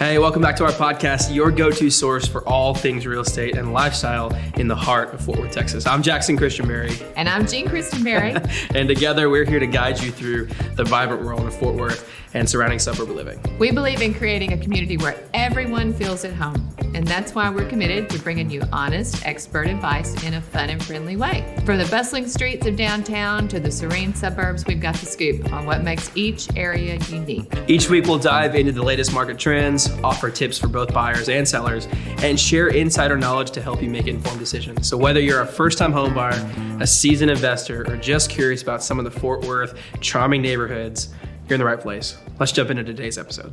Hey, welcome back to our podcast, your go-to source for all things real estate and lifestyle in the heart of Fort Worth, Texas. I'm Jackson Christian Berry. And I'm Jean Kristen Berry. And together, we're here to guide you through the vibrant world of Fort Worth and surrounding suburb living. We believe in creating a community where everyone feels at home. And that's why we're committed to bringing you honest, expert advice in a fun and friendly way. From the bustling streets of downtown to the serene suburbs, we've got the scoop on what makes each area unique. Each week, we'll dive into the latest market trends, offer tips for both buyers and sellers, and share insider knowledge to help you make informed decisions. So whether you're a first-time home buyer, a seasoned investor, or just curious about some of the Fort Worth charming neighborhoods, you're in the right place. Let's jump into today's episode.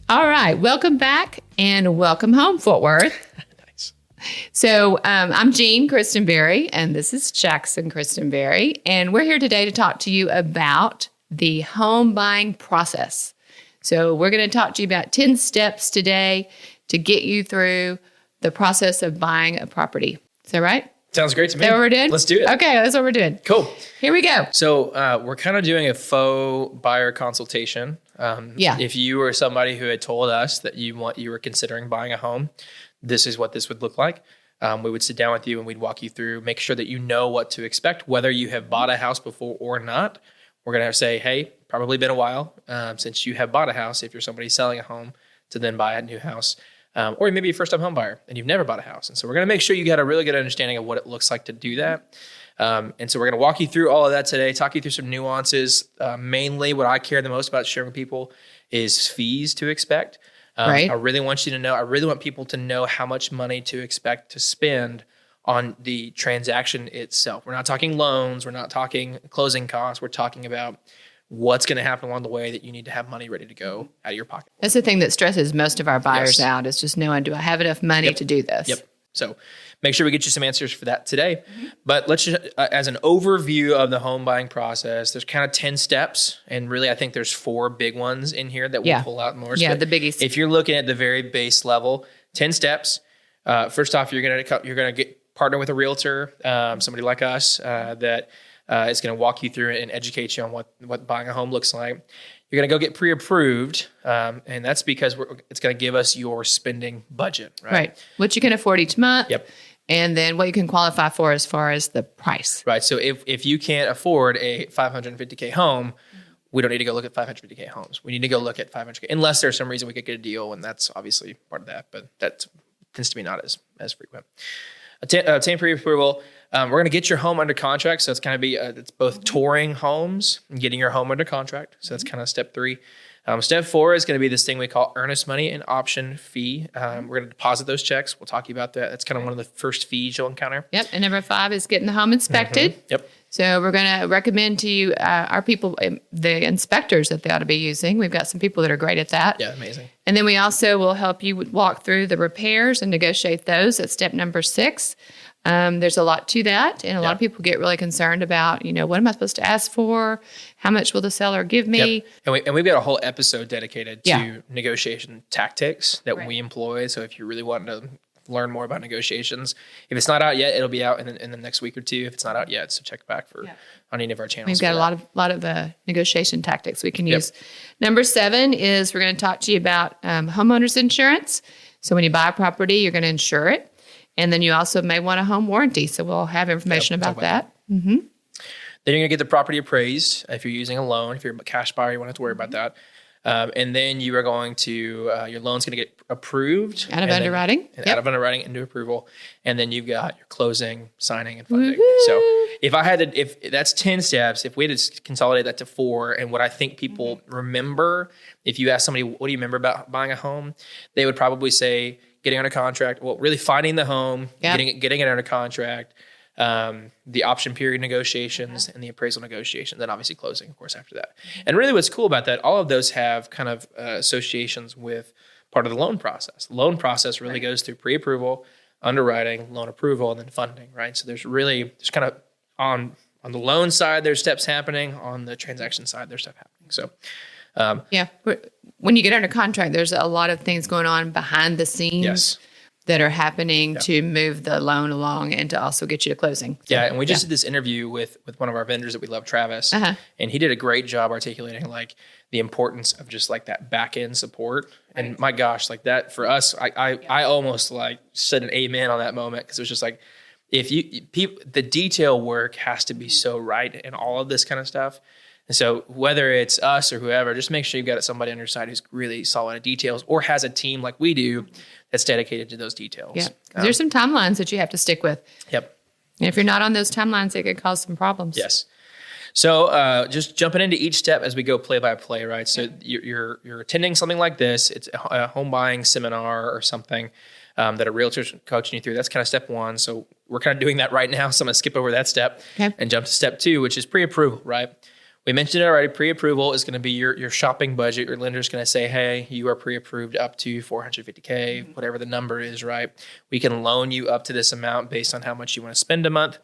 All right, welcome back and welcome home, Fort Worth. Nice. So I'm Jean Kristen Berry, and this is Jackson Kristen Berry, and we're here today to talk to you about the home buying process. So we're going to talk to you about 10 steps today to get you through the process of buying a property. Is that right? Sounds great to me. Is that what we're doing? Let's do it. Okay, that's what we're doing. Cool. Here we go. So we're kind of doing a faux buyer consultation. If you were somebody who had told us that you were considering buying a home, this is what this would look like. We would sit down with you and we'd walk you through, make sure that you know what to expect, whether you have bought a house before or not. We're going to say, hey, probably been a while since you have bought a house, if you're somebody selling a home to then buy a new house. Or maybe a first-time home buyer and you've never bought a house. And so we're going to make sure you got a really good understanding of what it looks like to do that. And so we're going to walk you through all of that today, talk you through some nuances. Mainly what I care the most about sharing with people is fees to expect. Right. I really want you to know, I really want people to know how much money to expect to spend on the transaction itself. We're not talking loans. We're not talking closing costs. We're talking about what's going to happen along the way that you need to have money ready to go out of your pocket. That's the thing that stresses most of our buyers out, is just knowing, do I have enough money to do this? Yep. So make sure we get you some answers for that today. But let's just, as an overview of the home buying process, there's kind of 10 steps. And really, I think there's 4 big ones in here that we'll pull out more. Yeah, the biggies. If you're looking at the very base level, 10 steps. First off, you're going to get partner with a realtor, somebody like us that is going to walk you through it and educate you on what buying a home looks like. You're going to go get pre-approved, and that's because it's going to give us your spending budget, right? Right. What you can afford each month. Yep. And then what you can qualify for as far as the price. Right. So if you can't afford a $550K home, we don't need to go look at $550K homes. We need to go look at $500K, unless there's some reason we could get a deal, and that's obviously part of that, but that tends to be not as frequent. Obtain pre-approval. We're going to get your home under contract. So it's kind of it's both touring homes and getting your home under contract. So that's kind of step 3. Step 4 is going to be this thing we call earnest money and option fee. We're going to deposit those checks. We'll talk to you about that. That's kind of one of the first fees you'll encounter. Yep. And number 5 is getting the home inspected. Yep. So we're going to recommend to you our people, the inspectors that they ought to be using. We've got some people that are great at that. Yeah, amazing. And then we also will help you walk through the repairs and negotiate those at step number 6. There's a lot to that. And a lot of people get really concerned about, what am I supposed to ask for? How much will the seller give me? Yep. And we've got a whole episode dedicated to negotiation tactics that we employ. So if you really want to learn more about negotiations, if it's not out yet, it'll be out in the next week or 2. If it's not out yet, so check back on any of our channels. We've got a lot of negotiation tactics we can use. Number 7 is we're going to talk to you about homeowners insurance. So when you buy a property, you're going to insure it. And then you also may want a home warranty. So we'll have information about that. Mm-hmm. Then you're going to get the property appraised. If you're using a loan, if you're a cash buyer, you won't have to worry about that. And then you are going to, your loan's going to get approved. Out of underwriting. Out of underwriting into approval. And then you've got your closing, signing, and funding. So if that's 10 steps, if we had to consolidate that to 4, and what I think people remember, if you ask somebody, what do you remember about buying a home? They would probably say getting under contract, really finding the home, getting it under contract, the option period negotiations and the appraisal negotiations, and obviously closing, of course, after that. And really what's cool about that, all of those have kind of associations with part of the loan process. The loan process really goes through pre-approval, underwriting, loan approval, and then funding, right? So there's kind of on the loan side, there's steps happening. On the transaction side, there's stuff happening. So when you get under contract, there's a lot of things going on behind the scenes. Yes. that are happening to move the loan along and to also get you to closing. So, and we just did this interview with one of our vendors that we love, Travis, and he did a great job articulating like the importance of just like that back end support. Right. And my gosh, like that for us, I almost like said an amen on that moment, because it was just like, if the detail work has to be so right and all of this kind of stuff. And so whether it's us or whoever, just make sure you've got somebody on your side who's really solid at details, or has a team like we do that's dedicated to those details. Yeah, there's some timelines that you have to stick with. Yep. And if you're not on those timelines, it could cause some problems. Yes. So just jumping into each step as we go play by play, right? So you're attending something like this. It's a home buying seminar or something that a realtor's coaching you through. That's kind of step one. So we're kind of doing that right now. So I'm going to skip over that step and jump to step two, which is pre-approval, right? We mentioned it already. Pre-approval is going to be your shopping budget. Your lender's going to say, hey, you are pre-approved up to $450K, whatever the number is, right? We can loan you up to this amount based on how much you want to spend a month.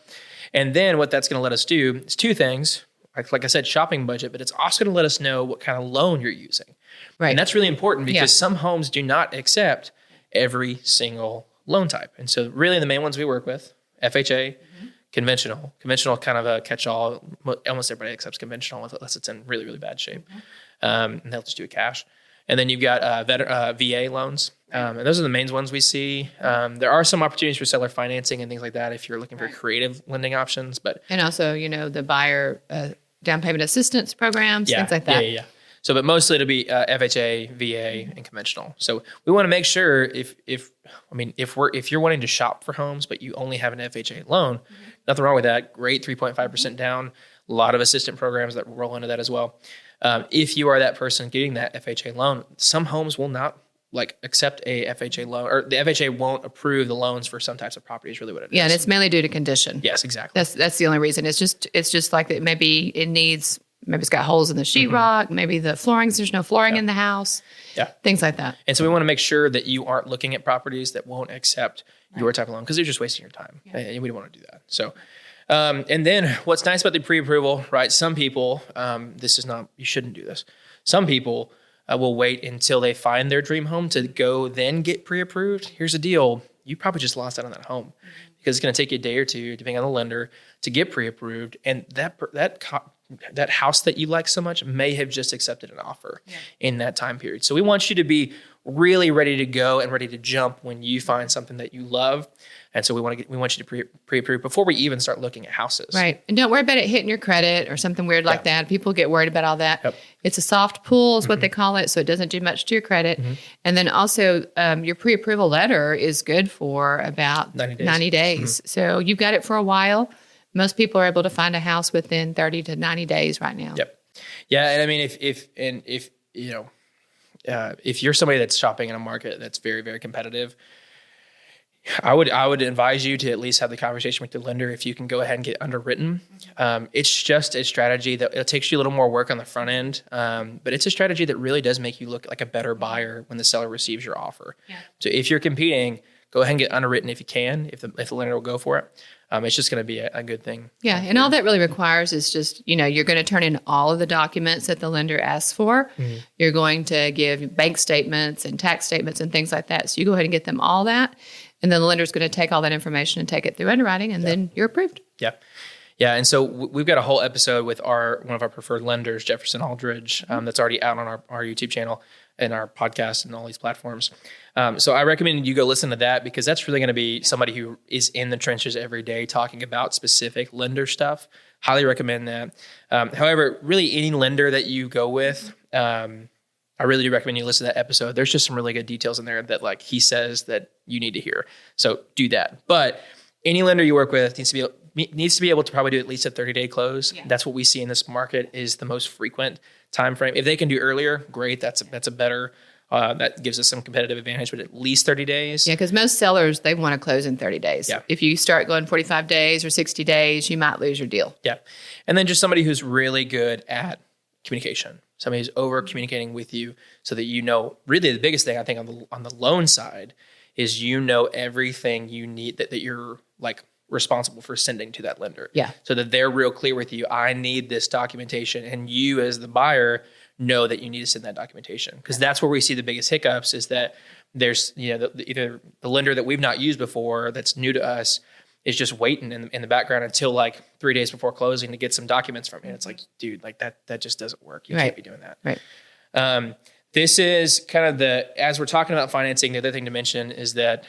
And then what that's going to let us do is two things. Like I said, shopping budget, but it's also going to let us know what kind of loan you're using. Right. And that's really important, because some homes do not accept every single loan type. And so really the main ones we work with, FHA, conventional kind of a catch-all. Almost everybody accepts conventional unless it's in really, really bad shape. And they'll just do it cash. And then you've got VA loans. And those are the main ones we see. There are some opportunities for seller financing and things like that if you're looking for creative lending options. And also, the buyer down payment assistance programs, things like that. Yeah. So, but mostly it'll be FHA, VA, and conventional. So we want to make sure if you're wanting to shop for homes, but you only have an FHA loan, nothing wrong with that. Great, 3.5% down. A lot of assistant programs that roll into that as well. If you are that person getting that FHA loan, some homes will not accept a FHA loan, or the FHA won't approve the loans for some types of properties. Really, what it is. Yeah, and it's mainly due to condition. Yes, exactly. That's the only reason. It's just like that. Maybe it's got holes in the sheetrock. Maybe there's no flooring in the house. Yeah, things like that. And so we want to make sure that you aren't looking at properties that won't accept your type of loan, because you're just wasting your time, and we don't want to do that. So. And then what's nice about the pre-approval, right? Some people, you shouldn't do this. Some people will wait until they find their dream home to go then get pre-approved. Here's the deal. You probably just lost out on that home, because it's going to take you a day or two, depending on the lender, to get pre-approved. And that house that you like so much may have just accepted an offer in that time period. So we want you to be really ready to go and ready to jump when you find something that you love. And so we want you to pre-approve before we even start looking at houses. Right. And don't worry about it hitting your credit or something weird like that. People get worried about all that. Yep. It's a soft pull is what they call it. So it doesn't do much to your credit. And then also your pre-approval letter is good for about 90 days. So you've got it for a while. Most people are able to find a house within 30 to 90 days right now. Yep. Yeah. And I mean, if you're somebody that's shopping in a market that's very, very competitive, I would advise you to at least have the conversation with your lender if you can go ahead and get underwritten. It's just a strategy that it takes you a little more work on the front end, but it's a strategy that really does make you look like a better buyer when the seller receives your offer. Yeah. So if you're competing, go ahead and get underwritten if you can, if the lender will go for it. It's just going to be a good thing. Yeah, and all that really requires is just, you're going to turn in all of the documents that the lender asks for. You're going to give bank statements and tax statements and things like that. So you go ahead and get them all that. And then the lender's going to take all that information and take it through underwriting, and then you're approved. Yeah. Yeah. And so we've got a whole episode with one of our preferred lenders, Jefferson Aldridge, that's already out on our YouTube channel and our podcast and all these platforms. So I recommend you go listen to that, because that's really going to be somebody who is in the trenches every day talking about specific lender stuff. Highly recommend that. However, really any lender that you go with, I really do recommend you listen to that episode. There's just some really good details in there that he says that you need to hear. So do that. But any lender you work with needs to be able to probably do at least a 30-day close. Yeah. That's what we see in this market is the most frequent time frame. If they can do earlier, great. That's a better. That gives us some competitive advantage, but at least 30 days. Yeah, because most sellers, they want to close in 30 days. Yeah. If you start going 45 days or 60 days, you might lose your deal. Yeah. And then just somebody who's really good at communication. Somebody who's over communicating with you so that really the biggest thing I think on the loan side is everything you need that you're responsible for sending to that lender. Yeah. So that they're real clear with you. I need this documentation, and you as the buyer know that you need to send that documentation, because that's where we see the biggest hiccups is that there's, either the lender that we've not used before that's new to us is just waiting in the background until like 3 days before closing to get some documents from you. And it's like, dude, like that just doesn't work. You can't be doing that. Right. This is kind of as we're talking about financing, the other thing to mention is that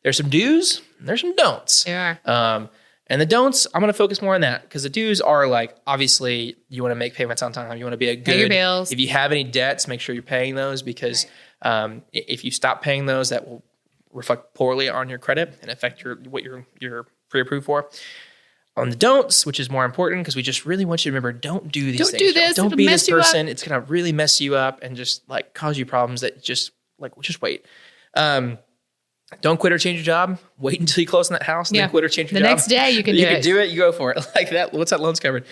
there's some do's, and there's some don'ts. There are. And the don'ts, I'm going to focus more on that because the do's are like, obviously, you want to make payments on time. You want to be a good. Pay your bills. If you have any debts, make sure you're paying those because if you stop paying those, that will reflect poorly on your credit and affect what you're pre-approved for. On the don'ts, which is more important because we just really want you to remember, don't do these things. Don't do this. Don't be this person. It's going to really mess you up and just like cause you problems that just wait. Don't quit or change your job. Wait until you close on that house and then quit or change your job. The next day you can do it. You can do it. You go for it. Like that. What's that loans covered?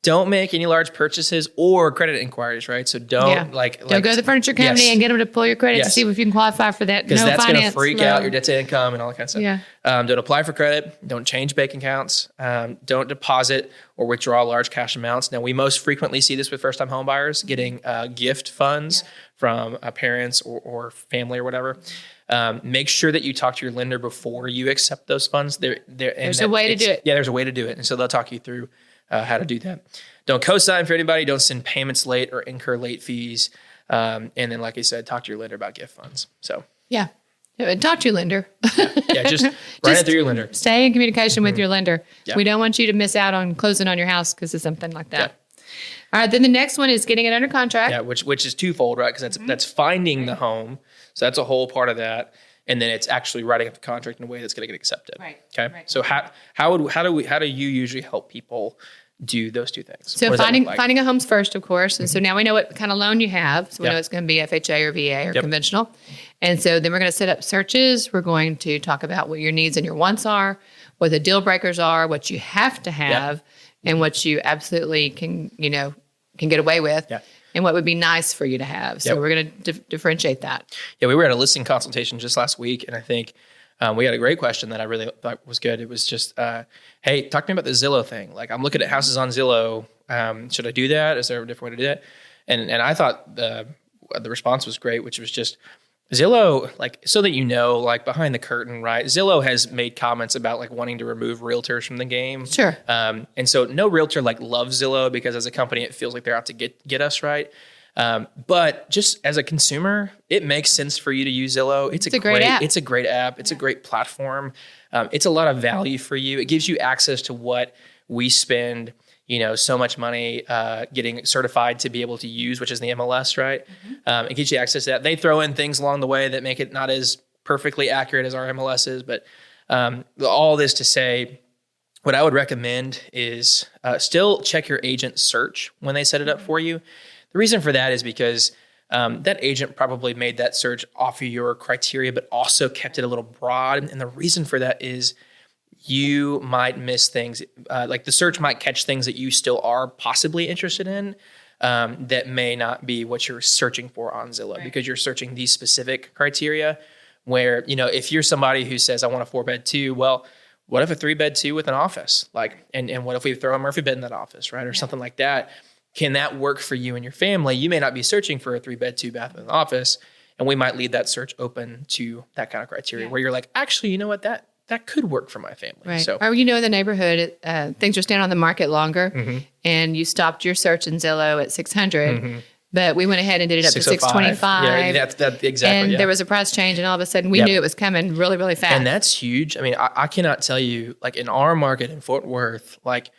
Don't make any large purchases or credit inquiries, right? So don't don't go to the furniture company and get them to pull your credit to see if you can qualify for that. Because that's going to freak out your debt to income and all that kind of stuff. Yeah. Don't apply for credit. Don't change bank accounts. Don't deposit or withdraw large cash amounts. Now, we most frequently see this with first-time home buyers getting gift funds from parents or family or whatever. Make sure that you talk to your lender before you accept those funds. There's a way to do it. Yeah, there's a way to do it. And so they'll talk you through how to do that. Don't co-sign for anybody. Don't send payments late or incur late fees. And then, like I said, talk to your lender about gift funds. So yeah. Talk to your lender. Just run it through your lender. Stay in communication with your lender. Yeah. We don't want you to miss out on closing on your house because of something like that. Yeah. All right. Then the next one is getting it under contract. Yeah, which is twofold, right? Because that's finding the home. So that's a whole part of that. And then it's actually writing up the contract in a way that's going to get accepted. Right. Okay. Right. So how do you usually help people do those two things? So finding a home's first, of course. And so now we know what kind of loan you have. So we know it's going to be FHA or VA or conventional. And so then we're going to set up searches. We're going to talk about what your needs and your wants are, what the deal breakers are, what you have to have, and what you absolutely can get away with. Yeah. And what would be nice for you to have. So we're going to differentiate that. Yeah, we were at a listing consultation just last week, and I think we had a great question that I really thought was good. It was just, hey, talk to me about the Zillow thing. Like, I'm looking at houses on Zillow. Should I do that? Is there a different way to do that? And I thought the response was great, which was just Zillow, like, so that like behind the curtain, right? Zillow has made comments about like wanting to remove realtors from the game. Sure. And so no realtor like loves Zillow because as a company, it feels like they're out to get us, right? But just as a consumer, it makes sense for you to use Zillow. It's a great app. It's a great app. It's a great platform. It's a lot of value for you. It gives you access to what we spend, so much money getting certified to be able to use, which is the MLS, right? It gives you access to that. They throw in things along the way that make it not as perfectly accurate as our MLS is. But all this to say, what I would recommend is still check your agent search when they set it up for you. The reason for that is because that agent probably made that search off of your criteria, but also kept it a little broad. And the reason for that is you might miss things. Like the search might catch things that you still are possibly interested in that may not be what you're searching for on Zillow because you're searching these specific criteria where, if you're somebody who says, I want a 4-bed 2, well, what if a 3-bed 2 with an office? Like, and what if we throw a Murphy bed in that office, right? Or something like that. Can that work for you and your family? You may not be searching for a 3-bed 2-bath with an office, and we might leave that search open to that kind of criteria where you're like, actually, you know what, that could work for my family. Right. So, or in the neighborhood, things are staying on the market longer, and you stopped your search in Zillow at 600, but we went ahead and did it up to 625. Yeah, that's exactly. And there was a price change, and all of a sudden we knew it was coming really, really fast. And that's huge. I mean, I cannot tell you, like in our market in Fort Worth, like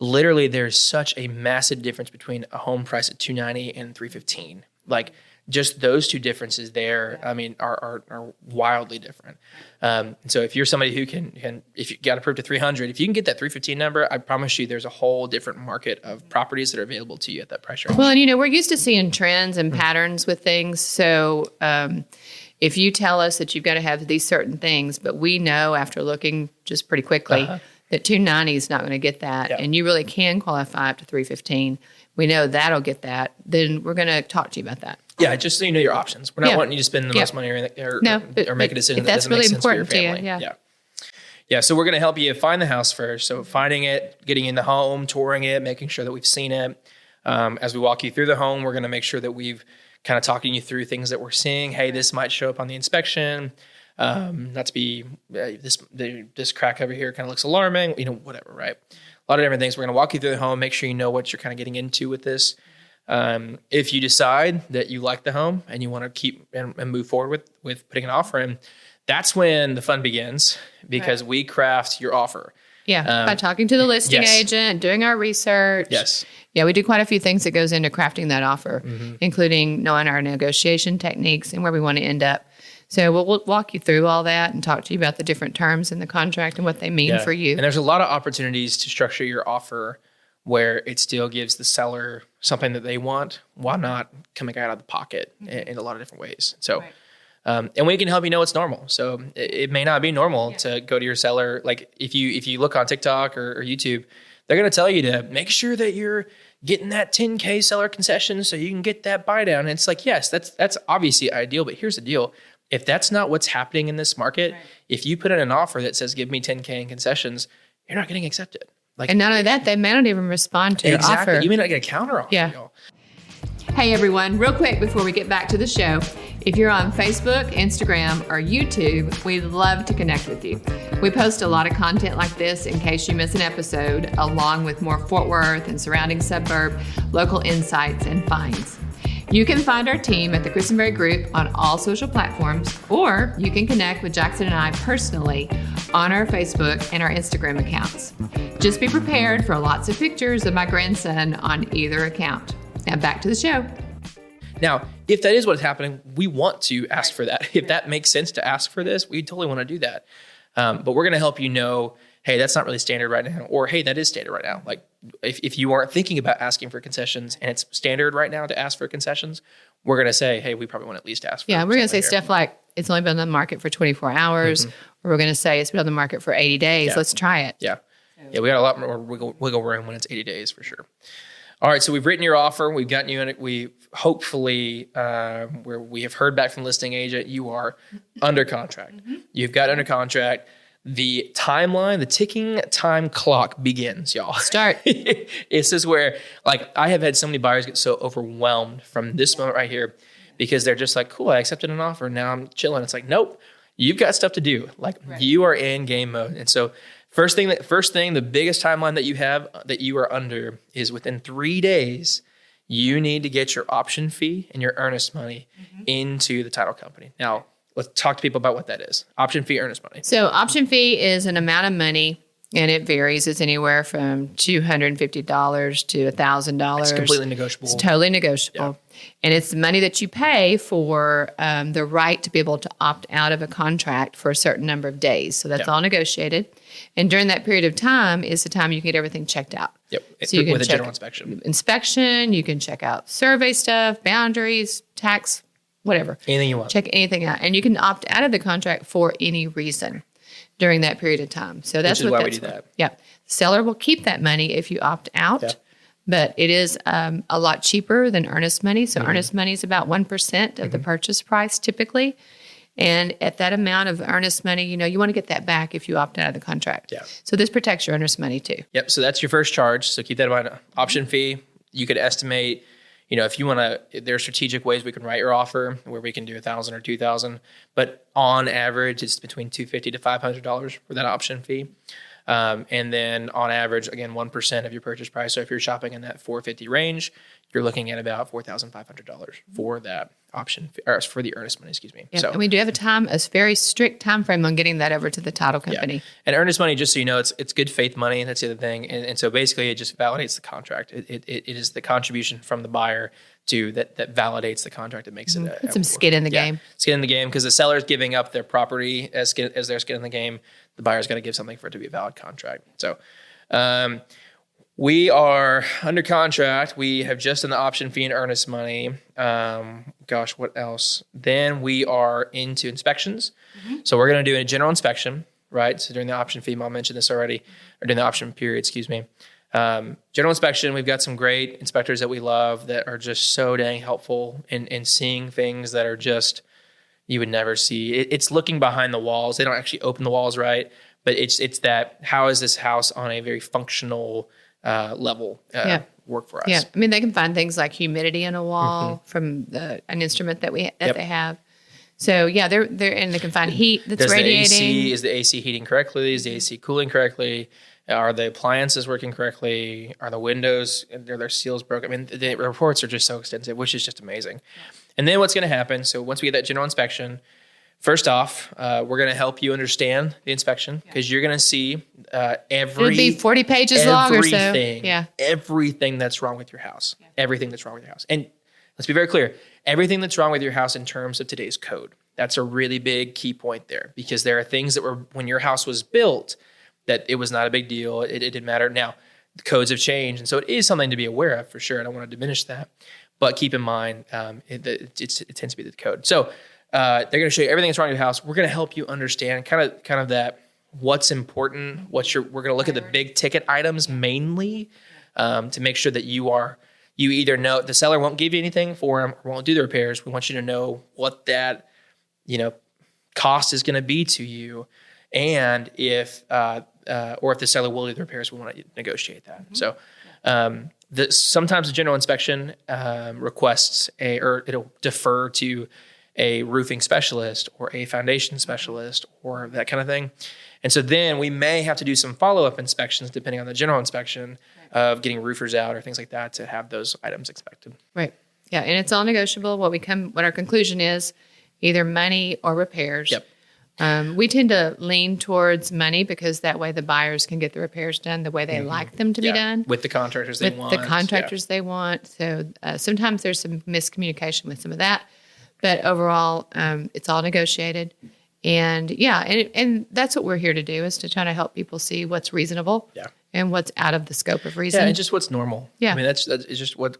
literally there's such a massive difference between a home price at $290 and $315. Like just those two differences there, I mean, are wildly different. So if you're somebody who can, if you got approved to 300, if you can get that 315 number, I promise you there's a whole different market of properties that are available to you at that price range. Well, and we're used to seeing trends and patterns with things. So if you tell us that you've got to have these certain things, but we know after looking just pretty quickly that 290 is not going to get that, and you really can qualify up to 315, we know that'll get that, then we're going to talk to you about that. Yeah, just so you know your options. We're not wanting you to spend the most money or make a decision that doesn't make sense for your family. Yeah. So we're going to help you find the house first. So finding it, getting in the home, touring it, making sure that we've seen it. As we walk you through the home, we're going to make sure that we've kind of talking you through things that we're seeing. Hey, this might show up on the inspection. Not to be this crack over here kind of looks alarming, whatever, right? A lot of different things. We're going to walk you through the home, make sure you know what you're kind of getting into with this. If you decide that you like the home and you want to keep and move forward with putting an offer in, that's when the fun begins, because we craft your offer. Yeah, by talking to the listing yes. agent, doing our research. Yes. Yeah, we do quite a few things that goes into crafting that offer, including knowing our negotiation techniques and where we want to end up. So we'll walk you through all that and talk to you about the different terms in the contract and what they mean for you. And there's a lot of opportunities to structure your offer where it still gives the seller something that they want while not coming out of the pocket in a lot of different ways. So, and we can help you know it's normal. So it may not be normal to go to your seller. Like if you look on TikTok or YouTube, they're going to tell you to make sure that you're getting that 10K seller concession so you can get that buy down. And it's like, yes, that's obviously ideal, but here's the deal. If that's not what's happening in this market, if you put in an offer that says, give me 10K in concessions, you're not getting accepted. And not only that, they may not even respond to your offer. You may not get a counter offer. Yeah. Hey, everyone. Real quick before we get back to the show, if you're on Facebook, Instagram, or YouTube, we'd love to connect with you. We post a lot of content like this in case you miss an episode, along with more Fort Worth and surrounding suburb local insights and finds. You can find our team at the Kristen Berry Group on all social platforms, or you can connect with Jackson and I personally on our Facebook and our Instagram accounts. Just be prepared for lots of pictures of my grandson on either account. Now back to the show. Now, if that is what's happening, we want to ask for that. If that makes sense to ask for this, we totally want to do that. But we're going to help you know, hey, that's not really standard right now, or hey, that is standard right now. Like if you aren't thinking about asking for concessions and it's standard right now to ask for concessions, we're going to say, hey, we probably want to at least ask for. Yeah, we're going to say stuff like it's only been on the market for 24 hours, or we're going to say it's been on the market for 80 days. Yeah. Let's try it. Yeah. Yeah, we got a lot more wiggle room when it's 80 days for sure. All right, so we've written your offer. We've gotten you in it. We hopefully, where we have heard back from the listing agent, you are under contract. You've got under contract. The timeline, the ticking time clock begins, y'all. Start. This is where, like, I have had so many buyers get so overwhelmed from this moment right here because they're just like, cool, I accepted an offer. Now I'm chilling. It's like, nope, you've got stuff to do. Like, you are in game mode. And so first thing, the biggest timeline that you have that you are under is within 3 days, you need to get your option fee and your earnest money into the title company. Now, let's talk to people about what that is. Option fee, earnest money. So option fee is an amount of money, and it varies. It's anywhere from $250 to $1,000. It's completely negotiable. It's totally negotiable. Yeah. And it's the money that you pay for the right to be able to opt out of a contract for a certain number of days. So that's all negotiated. And during that period of time is the time you get everything checked out. Yep. So you can with a check general inspection. Inspection, you can check out survey stuff, boundaries, tax, whatever. Anything you want. Check anything out. And you can opt out of the contract for any reason during that period of time. So that's why we do that. Yeah. The seller will keep that money if you opt out, but it is a lot cheaper than earnest money. So earnest money is about 1% of the purchase price typically. And at that amount of earnest money, you want to get that back if you opt out of the contract. Yeah. So this protects your earnest money too. Yep. So that's your first charge. So keep that in mind. Option fee, you could estimate, if you want to, there are strategic ways we can write your offer where we can do $1,000 or $2,000, but on average, it's between $250 to $500 for that option fee. And then on average, again, 1% of your purchase price. So if you're shopping in that $450 range, you're looking at about $4,500 for that option, or for the earnest money, excuse me. Yeah, So, and we do have a very strict time frame on getting that over to the title company. Yeah. And earnest money, just so you know, it's good faith money. That's the other thing. And so basically, it just validates the contract. It is the contribution from the buyer to that validates the contract. It makes it Put some skin in the game. Skin in the game, because the seller's giving up their property as their skin in the game. The buyer's got to give something for it to be a valid contract. So we are under contract. We have just done the option fee and earnest money. What else? Then we are into inspections. So we're going to do a general inspection, right? So during the option fee, Mom mentioned this already, or during the option period, excuse me. General inspection, we've got some great inspectors that we love that are just so dang helpful in seeing things that are just you would never see. It's looking behind the walls. They don't actually open the walls right, but it's that, how is this house on a very functional level work for us. Yeah, I mean, they can find things like humidity in a wall from an instrument that they have. So they're and they can find heat that's radiating. Is the AC heating correctly? Is the AC cooling correctly? Are the appliances working correctly? Are the windows, are their seals broken? I mean, the reports are just so extensive, which is just amazing. And then what's going to happen? So once we get that general inspection, first off, we're going to help you understand the inspection because you're going to see It'll be 40 pages long or so. Everything that's wrong with your house. Everything that's wrong with your house. And let's be very clear. Everything that's wrong with your house in terms of today's code. That's a really big key point there because there are things that were when your house was built that it was not a big deal. It didn't matter. Now, the codes have changed. And so it is something to be aware of for sure. I don't want to diminish that. But keep in mind, it tends to be the code. So they're going to show you everything that's wrong with your house. We're going to help you understand kind of that what's important. We're going to look at the big ticket items mainly to make sure that you either know the seller won't give you anything for them or won't do the repairs. We want you to know what that cost is going to be to you, and if the seller will do the repairs, we want to negotiate that. So sometimes the general inspection requests it'll defer to a roofing specialist or a foundation specialist or that kind of thing. And so then we may have to do some follow-up inspections depending on the general inspection of getting roofers out or things like that to have those items inspected. Right. Yeah, and it's all negotiable. What our conclusion is, either money or repairs. Yep. We tend to lean towards money because that way the buyers can get the repairs done the way they like them to be done. With the contractors they want. So sometimes there's some miscommunication with some of that. But overall, it's all negotiated. And and that's what we're here to do is to try to help people see what's reasonable and what's out of the scope of reason. Yeah, and just what's normal. Yeah. I mean, that's just what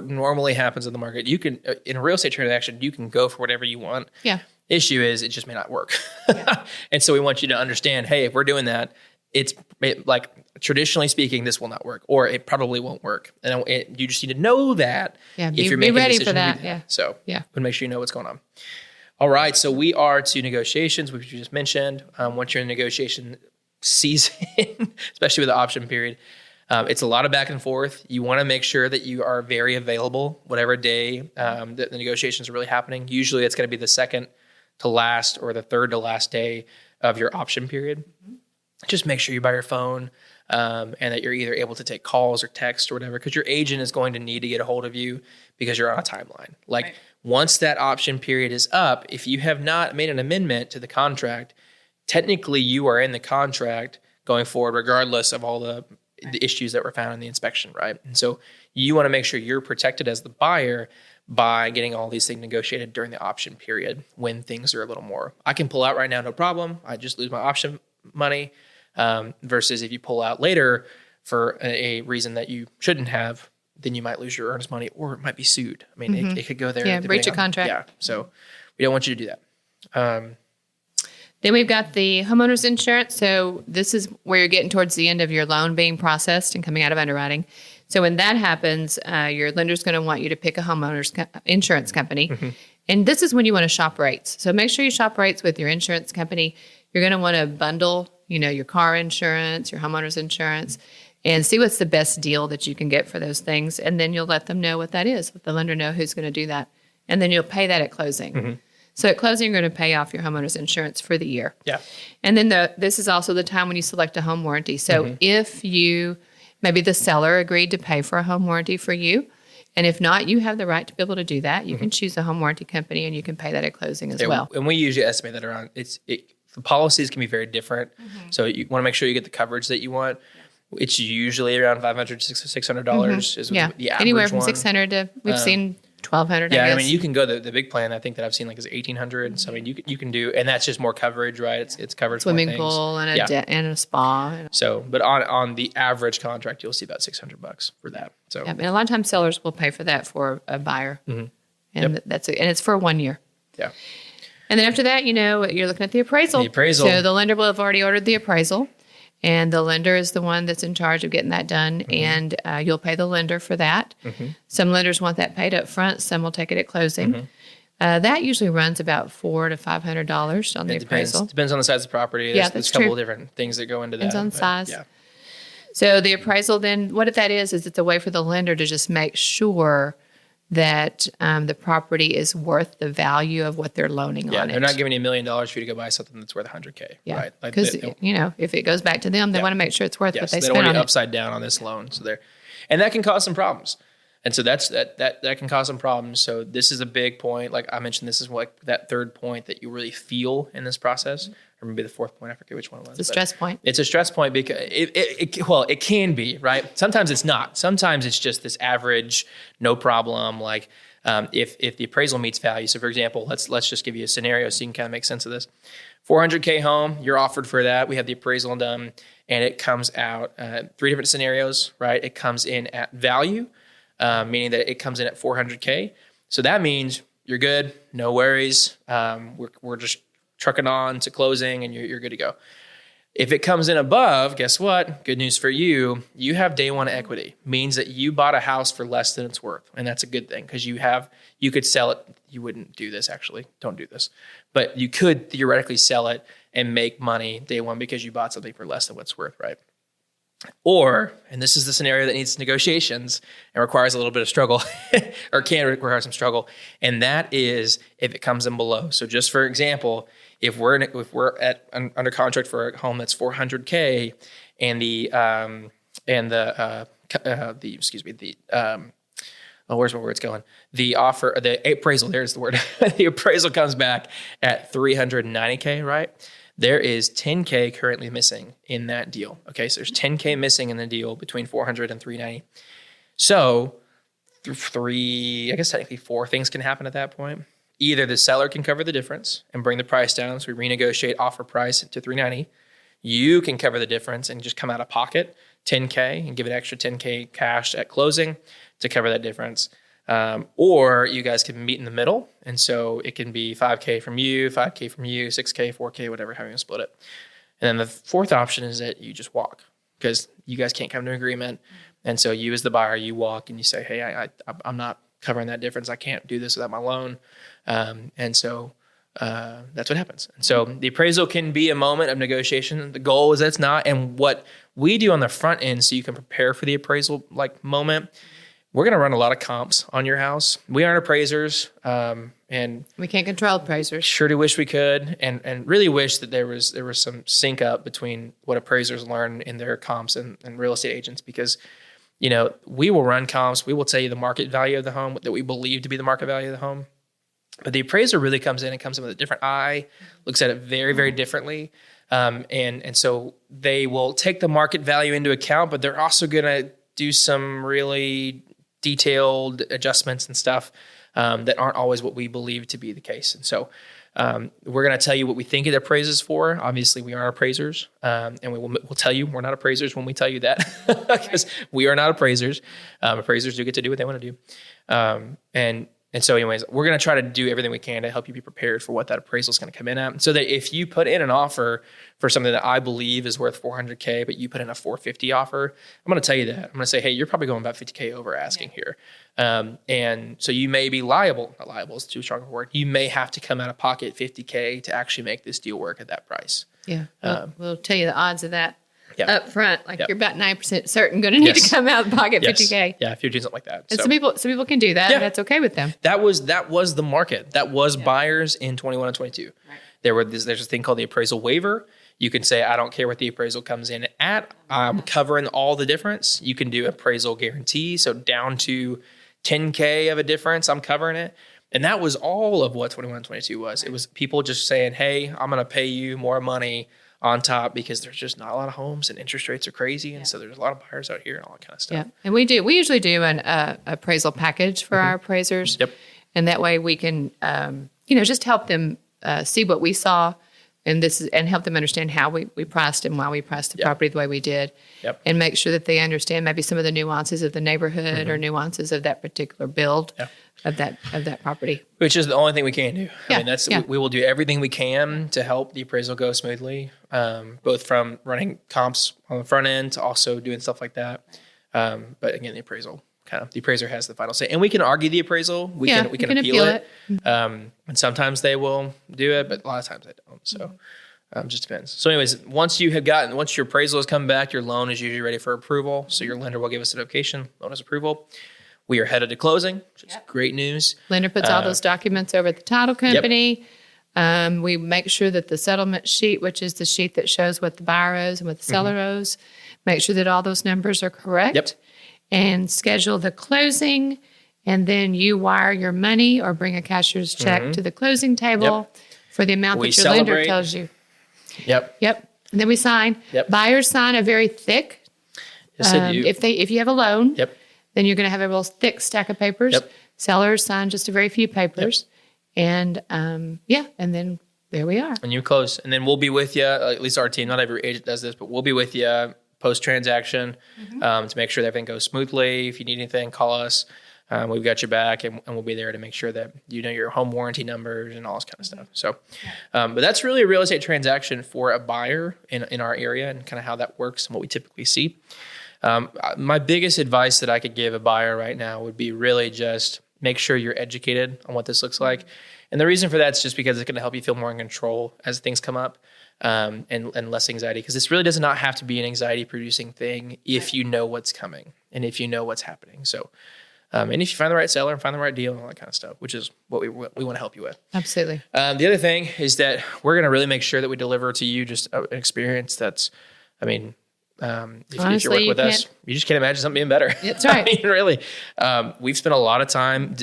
normally happens in the market. You can, in a real estate transaction, you can go for whatever you want. Yeah. Issue is it just may not work. Yeah. And so we want you to understand, hey, if we're doing that, like traditionally speaking, this will not work, or it probably won't work. And you just need to know that if you're making ready a decision for that. Yeah. So make sure you know what's going on. All right. So we are to negotiations, which you just mentioned. Once you're in negotiation season, especially with the option period, it's a lot of back and forth. You want to make sure that you are very available, whatever day that the negotiations are really happening. Usually it's going to be the second to last or the third to last day of your option period. Mm-hmm. Just make sure you're by your phone and that you're either able to take calls or text or whatever, because your agent is going to need to get a hold of you because you're on a timeline. Like once that option period is up, if you have not made an amendment to the contract, technically you are in the contract going forward, regardless of all the issues that were found in the inspection, right? And so you want to make sure you're protected as the buyer by getting all these things negotiated during the option period when things are a little more, I can pull out right now, no problem. I just lose my option money. Versus if you pull out later for a reason that you shouldn't have, then you might lose your earnest money or it might be sued. I mean, it could go there. Yeah, breach of contract. Yeah, so we don't want you to do that. Then we've got the homeowner's insurance. So this is where you're getting towards the end of your loan being processed and coming out of underwriting. So when that happens, your lender's going to want you to pick a homeowner's insurance company. Mm-hmm. And this is when you want to shop rates. So make sure you shop rates with your insurance company. You're going to want to bundle, your car insurance, your homeowner's insurance, and see what's the best deal that you can get for those things. And then you'll let them know what that is. Let the lender know who's going to do that. And then you'll pay that at closing. Mm-hmm. So at closing, you're going to pay off your homeowner's insurance for the year. Yeah. And then this is also the time when you select a home warranty. So if maybe the seller agreed to pay for a home warranty for you, and if not, you have the right to be able to do that. You can choose a home warranty company, and you can pay that at closing as well. And we usually estimate that around the policies can be very different. Mm-hmm. So you want to make sure you get the coverage that you want. Yeah. It's usually around $500 to $600 is the average anywhere from one. $600 to we've seen $1,200. Yeah, I mean you can go the big plan. I think that I've seen is $1,800. Mm-hmm. So I mean you can do, and that's just more coverage, right? It's covered swimming pool and a spa. So, but on the average contract, you'll see about $600 for that. So, and a lot of times sellers will pay for that for a buyer, and and it's for 1 year. Yeah. And then after that, you're looking at the appraisal. So the lender will have already ordered the appraisal, and the lender is the one that's in charge of getting that done, and you'll pay the lender for that. Mm-hmm. Some lenders want that paid up front. Some will take it at closing. Mm-hmm. That usually runs about $400 to $500 on the appraisal. Depends on the size of the property. There's a couple of different things that go into that. Depends on size. Yeah. So the appraisal then, what if that is it's a way for the lender to just make sure that the property is worth the value of what they're loaning on it. They're not giving you $1 million for you to go buy something that's worth $100K, right? Because, if it goes back to them, they want to make sure it's worth what they spent on it. They don't want to be upside down on this loan. And that can cause some problems. And so that can cause some problems. So this is a big point. Like I mentioned, this is like that third point that you really feel in this process. Or maybe the fourth point, I forget which one it was. It's a stress point. It's a stress point because it can be, right? Sometimes it's not. Sometimes it's just this average, no problem. Like if the appraisal meets value. So for example, let's just give you a scenario so you can kind of make sense of this. $400K home, you're offered for that. We have the appraisal done, and it comes out 3 different scenarios, right? It comes in at value, meaning that it comes in at $400K. So that means you're good, no worries. We're just trucking on to closing, and you're good to go. If it comes in above, guess what? Good news for you. You have day one equity. Means that you bought a house for less than it's worth. And that's a good thing because you could sell it. You wouldn't do this actually. Don't do this. But you could theoretically sell it and make money day one because you bought something for less than what's worth, right? Or, and this is the scenario that needs negotiations and requires a little bit of struggle or can require some struggle. And that is if it comes in below. So just for example, if we're under contract for a home that's $400K and where's my words going? The appraisal, there's the word. The appraisal comes back at $390K, right? There is $10K currently missing in that deal. Okay, so there's $10K missing in the deal between $400 and $390. So technically 4 things can happen at that point. Either the seller can cover the difference and bring the price down, so we renegotiate offer price to $390. You can cover the difference and just come out of pocket $10K and give an extra $10K cash at closing to cover that difference. Or you guys can meet in the middle. And so it can be $5K from you, $5K from you, $6K, $4K, whatever, how you want to split it. And then the fourth option is that you just walk because you guys can't come to an agreement. And so you as the buyer, you walk and you say, hey, I'm not covering that difference. I can't do this without my loan. And so that's what happens. And so the appraisal can be a moment of negotiation. The goal is that it's not. And what we do on the front end so you can prepare for the appraisal moment, we're going to run a lot of comps on your house. We aren't appraisers. And we can't control appraisers. Sure do wish we could and really wish that there was some sync up between what appraisers learn in their comps and real estate agents because we will run comps. We will tell you the market value of the home that we believe to be the market value of the home. But the appraiser really comes in with a different eye, looks at it very, very differently. And so they will take the market value into account, but they're also going to do some really detailed adjustments and stuff that aren't always what we believe to be the case. And so we're going to tell you what we think it appraises for. Obviously, we aren't appraisers, and we'll tell you we're not appraisers when we tell you that because we are not appraisers. Appraisers do get to do what they want to do. And so anyways, we're going to try to do everything we can to help you be prepared for what that appraisal is going to come in at. So that if you put in an offer for something that I believe is worth $400K, but you put in a $450 offer, I'm going to tell you that. I'm going to say, hey, you're probably going about $50K over asking here. And so you may be liable. Not liable is too strong a word. You may have to come out of pocket $50K to actually make this deal work at that price. Yeah. We'll tell you the odds of that. Up front, you're about 9% certain going to need to come out of the pocket $50K. Yeah, if you're doing something like that. And some people can do that. Yeah. That's okay with them. That was the market. That was buyers in 21 and 22. Right. There's a thing called the appraisal waiver. You can say, I don't care what the appraisal comes in at. I'm covering all the difference. You can do appraisal guarantee. So down to $10K of a difference, I'm covering it. And that was all of what 21 and 22 was. Right. It was people just saying, hey, I'm going to pay you more money on top because there's just not a lot of homes and interest rates are crazy. And so there's a lot of buyers out here and all that kind of stuff. Yeah. And we usually do an appraisal package for our appraisers. Yep. And that way we can, just help them see what we saw and help them understand how we priced and why we priced the property the way we did. Yep. And make sure that they understand maybe some of the nuances of the neighborhood or nuances of that particular build. Yeah. Of that property, which is the only thing we can do. I mean, we will do everything we can to help the appraisal go smoothly, both from running comps on the front end to also doing stuff like that. But again, the appraiser has the final say, and we can argue the appraisal. We can appeal it. And sometimes they will do it, but a lot of times they don't. So Just depends. So anyways, once your appraisal has come back, your loan is usually ready for approval. So your lender will give us a notification, loan is approval. We are headed to closing, which is great news. Lender puts all those documents over at the title company. We make sure that the settlement sheet, which is the sheet that shows what the buyer owes and what the seller owes, make sure that all those numbers are correct. And schedule the closing. And then you wire your money or bring a cashier's check to the closing table for the amount that your lender tells you. Yep. And then we sign. Buyers sign a very thick. Yes, they do. If you have a loan, then you're going to have a real thick stack of papers. Sellers sign just a very few papers. And and then there we are. And you close. And then we'll be with you, at least our team, not every agent does this, but we'll be with you post-transaction to make sure that everything goes smoothly. If you need anything, call us. We've got your back, and we'll be there to make sure that you know your home warranty numbers and all this kind of stuff. So, but that's really a real estate transaction for a buyer in our area and kind of how that works and what we typically see. My biggest advice that I could give a buyer right now would be really just make sure you're educated on what this looks like. And the reason for that is just because it's going to help you feel more in control as things come up and less anxiety. Because this really does not have to be an anxiety-producing thing if you know what's coming and if you know what's happening. So, and if you find the right seller and find the right deal and all that kind of stuff, which is what we want to help you with. Absolutely. The other thing is that we're going to really make sure that we deliver to you just an experience that's, if you work with us, you just can't imagine something being better. That's right. Really. We've spent a lot of time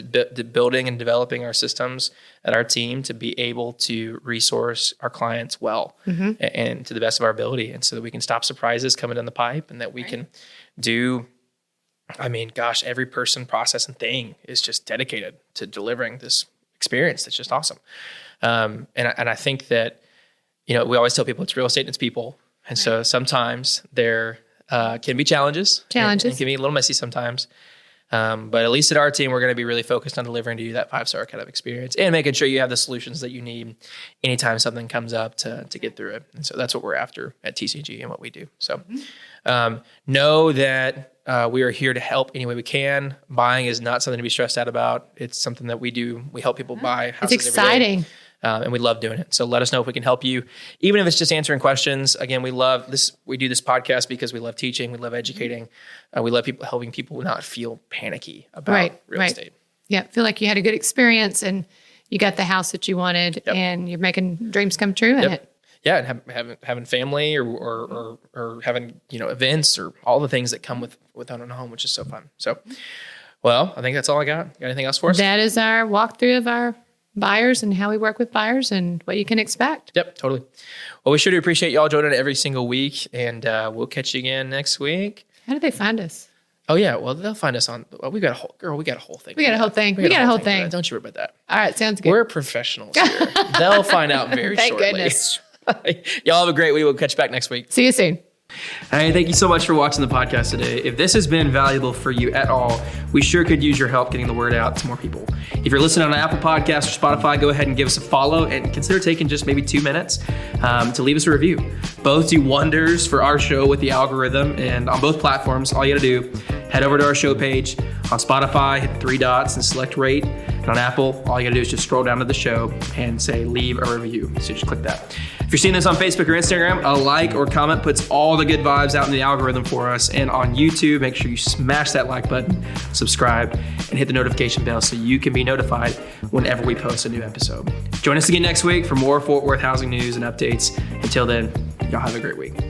building and developing our systems at our team to be able to resource our clients well and to the best of our ability. And so that we can stop surprises coming down the pipe and that we can do, every person, process, and thing is just dedicated to delivering this experience that's just awesome. And I think that, we always tell people it's real estate and it's people. And so sometimes there can be challenges. And can be a little messy sometimes. But at least at our team, we're going to be really focused on delivering to you that 5-star kind of experience and making sure you have the solutions that you need anytime something comes up to get through it. And so that's what we're after at TCG and what we do. So know that we are here to help any way we can. Buying is not something to be stressed out about. It's something that we do. We help people buy houses. It's exciting. Every day. And we love doing it. So let us know if we can help you, even if it's just answering questions. Again, we love this. We do this podcast because we love teaching. We love educating. We love helping people not feel panicky about real estate. Yeah. Feel like you had a good experience and you got the house that you wanted and you're making dreams come true in it. Yeah. And having family or having, events or all the things that come with owning a home, which is so fun. So, well, I think that's all I got. Got anything else for us? That is our walkthrough of our buyers and how we work with buyers and what you can expect. Yep, totally. Well, we sure do appreciate y'all joining every single week, and we'll catch you again next week. How do they find us? Oh yeah, well they'll find us on. Well, we got a whole thing. We got a whole thing. Don't you worry about that. All right, sounds good. We're professionals here. They'll find out very Thank shortly. Goodness. Y'all have a great week. We'll catch you back next week. See you soon. Hey, thank you so much for watching the podcast today. If this has been valuable for you at all, we sure could use your help getting the word out to more people. If you're listening on Apple Podcasts or Spotify, go ahead and give us a follow and consider taking just maybe 2 minutes to leave us a review. Both do wonders for our show with the algorithm, and on both platforms, all you gotta do, head over to our show page. On Spotify, hit 3 dots and select rate. And on Apple, all you gotta do is just scroll down to the show and say leave a review. So just click that. If you're seeing this on Facebook or Instagram, a like or comment puts all the good vibes out in the algorithm for us. And on YouTube, make sure you smash that like button, subscribe, and hit the notification bell so you can be notified whenever we post a new episode. Join us again next week for more Fort Worth housing news and updates. Until then, y'all have a great week.